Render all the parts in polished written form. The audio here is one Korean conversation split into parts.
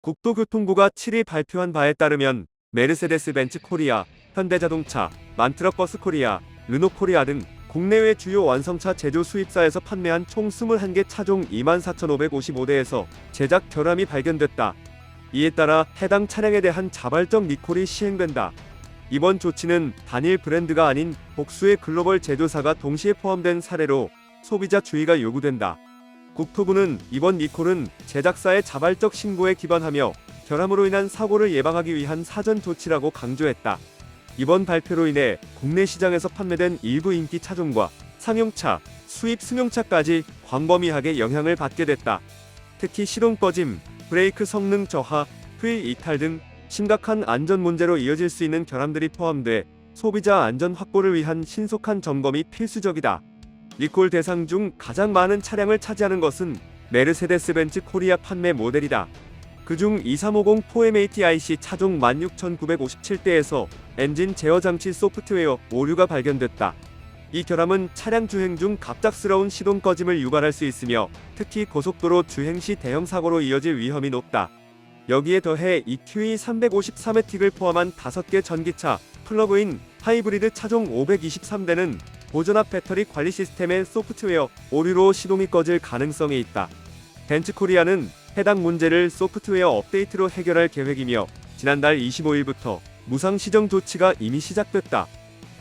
국토교통부가 7일 발표한 바에 따르면 메르세데스-벤츠 코리아, 현대자동차, 만트럭버스 코리아, 르노코리아 등 국내외 주요 완성차 제조 수입사에서 판매한 총 21개 차종 24,555대에서 제작 결함이 발견됐다. 이에 따라 해당 차량에 대한 자발적 리콜이 시행된다. 이번 조치는 단일 브랜드가 아닌 복수의 글로벌 제조사가 동시에 포함된 사례로 소비자 주의가 요구된다. 국토부는 이번 리콜은 제작사의 자발적 신고에 기반하며 결함으로 인한 사고를 예방하기 위한 사전 조치라고 강조했다. 이번 발표로 인해 국내 시장에서 판매된 일부 인기 차종과 상용차, 수입 승용차까지 광범위하게 영향을 받게 됐다. 특히 시동 꺼짐, 브레이크 성능 저하, 휠 이탈 등 심각한 안전 문제로 이어질 수 있는 결함들이 포함돼 소비자 안전 확보를 위한 신속한 점검이 필수적이다. 리콜 대상 중 가장 많은 차량을 차지하는 것은 메르세데스-벤츠 코리아 판매 모델이다. 그중 2350 4MATIC 차종 16,957대에서 엔진 제어 장치 소프트웨어 오류가 발견됐다. 이 결함은 차량 주행 중 갑작스러운 시동 꺼짐을 유발할 수 있으며 특히 고속도로 주행 시 대형 사고로 이어질 위험이 높다. 여기에 더해 EQE 353회틱을 포함한 5개 전기차, 플러그인, 하이브리드 차종 523대는 보존압 배터리 관리 시스템의 소프트웨어 오류로 시동이 꺼질 가능성이 있다. 벤츠코리아는 해당 문제를 소프트웨어 업데이트로 해결할 계획이며 지난달 25일부터 무상 시정 조치가 이미 시작됐다.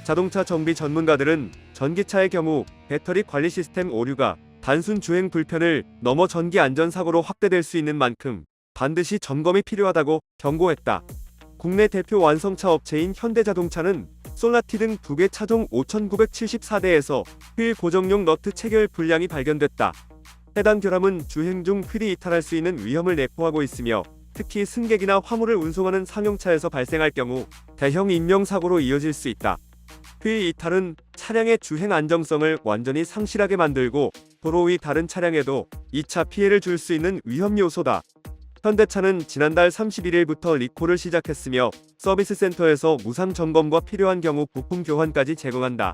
자동차 정비 전문가들은 전기차의 경우 배터리 관리 시스템 오류가 단순 주행 불편을 넘어 전기 안전사고로 확대될 수 있는 만큼 반드시 점검이 필요하다고 경고했다. 국내 대표 완성차 업체인 현대자동차는 솔라티 등 2개 차종 5,974대에서 휠 고정용 너트 체결 불량이 발견됐다. 해당 결함은 주행 중 휠이 이탈할 수 있는 위험을 내포하고 있으며 특히 승객이나 화물을 운송하는 상용차에서 발생할 경우 대형 인명사고로 이어질 수 있다. 휠 이탈은 차량의 주행 안정성을 완전히 상실하게 만들고 도로 위 다른 차량에도 2차 피해를 줄 수 있는 위험 요소다. 현대차는 지난달 31일부터 리콜을 시작했으며 서비스 센터에서 무상 점검과 필요한 경우 부품 교환까지 제공한다.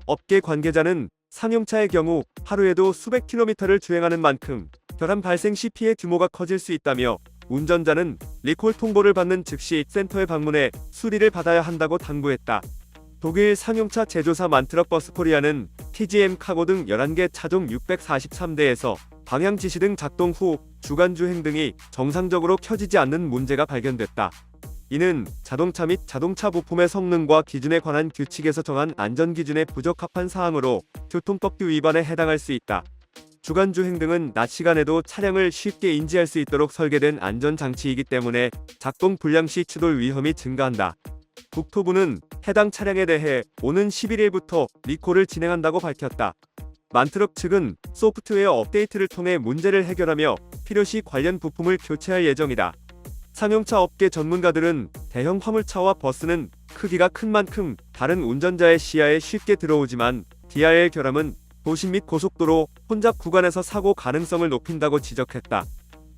업계 관계자는 상용차의 경우 하루에도 수백 킬로미터를 주행하는 만큼 결함 발생 시 피해 규모가 커질 수 있다며 운전자는 리콜 통보를 받는 즉시 센터에 방문해 수리를 받아야 한다고 당부했다. 독일 상용차 제조사 만트럭버스 코리아는 TGM 카고 등 11개 차종 643대에서 방향 지시 등 작동 후 주간 주행 등이 정상적으로 켜지지 않는 문제가 발견됐다. 이는 자동차 및 자동차 부품의 성능과 기준에 관한 규칙에서 정한 안전기준에 부적합한 사항으로 교통법규 위반에 해당할 수 있다. 주간 주행 등은 낮 시간에도 차량을 쉽게 인지할 수 있도록 설계된 안전장치이기 때문에 작동 불량 시 추돌 위험이 증가한다. 국토부는 해당 차량에 대해 오는 11일부터 리콜을 진행한다고 밝혔다. 만트럭 측은 소프트웨어 업데이트를 통해 문제를 해결하며 필요시 관련 부품을 교체할 예정이다. 상용차 업계 전문가들은 대형 화물차와 버스는 크기가 큰 만큼 다른 운전자의 시야에 쉽게 들어오지만 DRL 결함은 도심 및 고속도로, 혼잡 구간에서 사고 가능성을 높인다고 지적했다.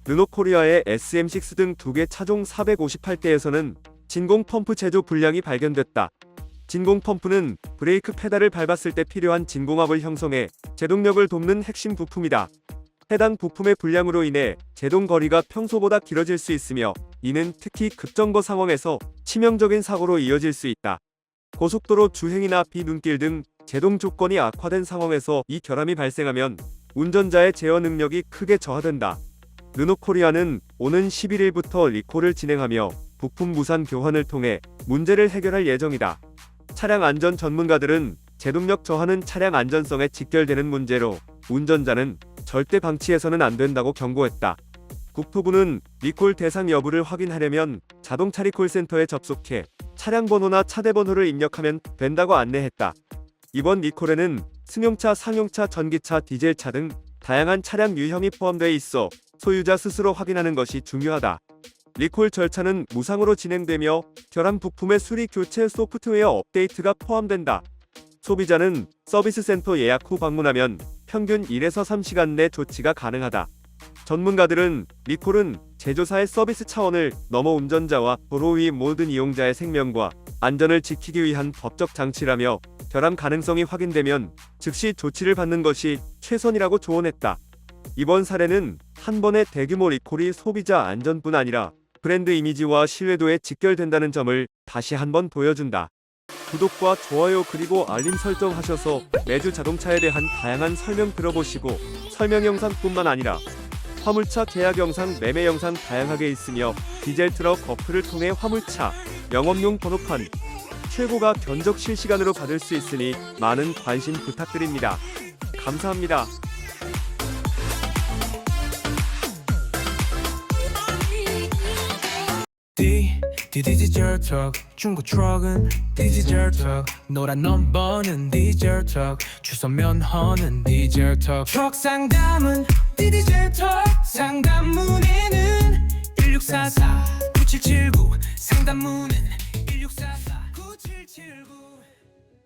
르노코리아의 SM6 등 2개 차종 458대에서는 진공 펌프 제조 불량이 발견됐다. 진공 펌프는 브레이크 페달을 밟았을 때 필요한 진공압을 형성해 제동력을 돕는 핵심 부품이다. 해당 부품의 불량으로 인해 제동 거리가 평소보다 길어질 수 있으며 이는 특히 급정거 상황에서 치명적인 사고로 이어질 수 있다. 고속도로 주행이나 비눈길 등 제동 조건이 악화된 상황에서 이 결함이 발생하면 운전자의 제어 능력이 크게 저하된다. 르노코리아는 오는 11일부터 리콜을 진행하며 부품 무상 교환을 통해 문제를 해결할 예정이다. 차량 안전 전문가들은 제동력 저하는 차량 안전성에 직결되는 문제로 운전자는 절대 방치해서는 안 된다고 경고했다. 국토부는 리콜 대상 여부를 확인하려면 자동차 리콜 센터에 접속해 차량 번호나 차대 번호를 입력하면 된다고 안내했다. 이번 리콜에는 승용차, 상용차, 전기차, 디젤차 등 다양한 차량 유형이 포함되어 있어 소유자 스스로 확인하는 것이 중요하다. 리콜 절차는 무상으로 진행되며 결함 부품의 수리 교체 소프트웨어 업데이트가 포함된다. 소비자는 서비스 센터 예약 후 방문하면 평균 1에서 3시간 내 조치가 가능하다. 전문가들은 리콜은 제조사의 서비스 차원을 넘어 운전자와 도로 위 모든 이용자의 생명과 안전을 지키기 위한 법적 장치라며 결함 가능성이 확인되면 즉시 조치를 받는 것이 최선이라고 조언했다. 이번 사례는 한 번의 대규모 리콜이 소비자 안전뿐 아니라 브랜드 이미지와 신뢰도에 직결된다는 점을 다시 한번 보여준다. 구독과 좋아요 그리고 알림 설정하셔서 매주 자동차에 대한 다양한 설명 들어보시고 설명 영상뿐만 아니라 화물차 계약 영상, 매매 영상 다양하게 있으며 디젤 트럭 어플을 통해 화물차 영업용 번호판 최고가 견적 실시간으로 받을 수 있으니 많은 관심 부탁드립니다. 감사합니다. 디지털 턱 중고 트럭은 디지털 턱 노란 넘버는 디지털 턱 주소 면허는 디지털 턱 트럭 상담은 디지털 턱 상담 문의는 1644 9779 상담 문의는